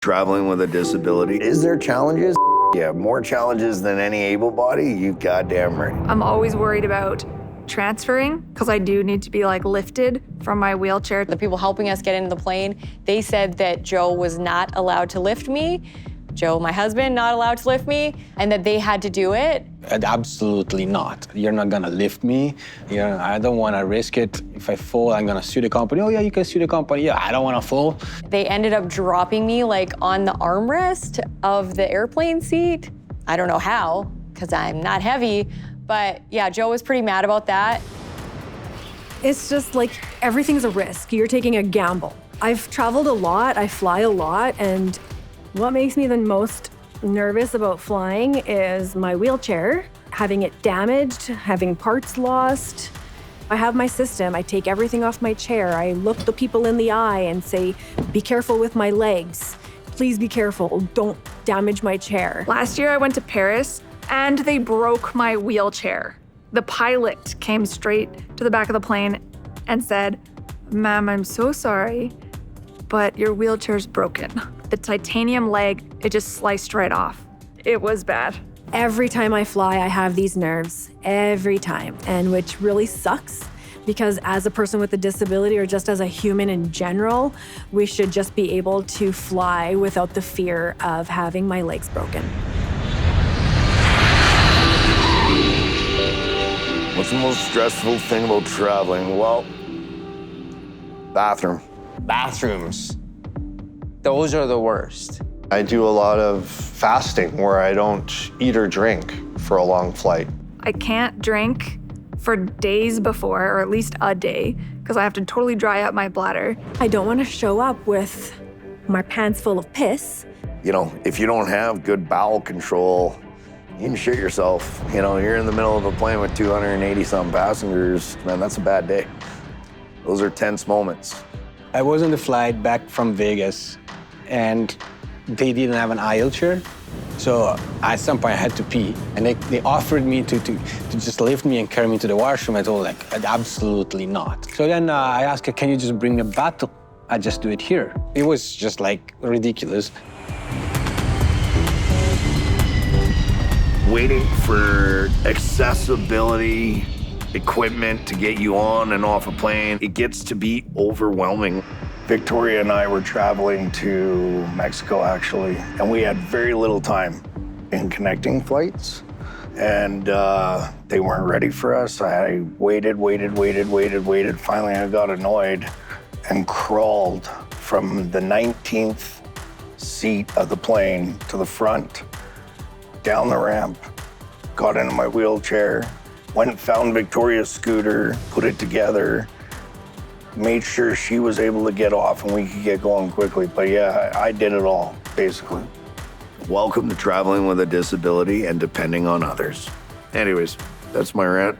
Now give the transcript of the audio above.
Traveling with a disability. Is there challenges? Yeah, more challenges than any able body, you goddamn right. I'm always worried about transferring because I do need to be like lifted from my wheelchair. The people helping us get into the plane, they said that Joe was not allowed to lift me. Joe, my husband, not allowed to lift me, and that they had to do it. Absolutely not. You're not gonna lift me. I don't wanna risk it. If I fall, I'm gonna sue the company. Oh yeah, you can sue the company. Yeah, I don't wanna fall. They ended up dropping me like on the armrest of the airplane seat. I don't know how, because I'm not heavy, but yeah, Joe was pretty mad about that. It's just like everything's a risk. You're taking a gamble. I've traveled a lot, I fly a lot, and what makes me the most nervous about flying is my wheelchair, having it damaged, having parts lost. I have my system. I take everything off my chair. I look the people in the eye and say, be careful with my legs. Please be careful. Don't damage my chair. Last year I went to Paris and they broke my wheelchair. The pilot came straight to the back of the plane and said, "Ma'am, I'm so sorry, but your wheelchair's broken." The titanium leg, it just sliced right off. It was bad. Every time I fly, I have these nerves, every time, and which really sucks because as a person with a disability or just as a human in general, we should just be able to fly without the fear of having my legs broken. What's the most stressful thing about traveling? Well, bathroom. Bathrooms. Those are the worst. I do a lot of fasting where I don't eat or drink for a long flight. I can't drink for days before, or at least a day, because I have to totally dry up my bladder. I don't want to show up with my pants full of piss. You know, if you don't have good bowel control, you can shit yourself. You know, you're in the middle of a plane with 280-something passengers. Man, that's a bad day. Those are tense moments. I was on the flight back from Vegas, and they didn't have an aisle chair. So at some point I had to pee, and they offered me to just lift me and carry me to the washroom. I told like, absolutely not. So then I asked her, can you just bring a bottle? I just do it here. It was just like ridiculous. Waiting for accessibility equipment to get you on and off a plane, it gets to be overwhelming. Victoria and I were traveling to Mexico, actually, and we had very little time in connecting flights, and they weren't ready for us. I waited. Finally, I got annoyed and crawled from the 19th seat of the plane to the front, down the ramp, got into my wheelchair, went and found Victoria's scooter, put it together, made sure she was able to get off and we could get going quickly. But yeah, I did it all, basically. Welcome to traveling with a disability and depending on others. Anyways, that's my rant.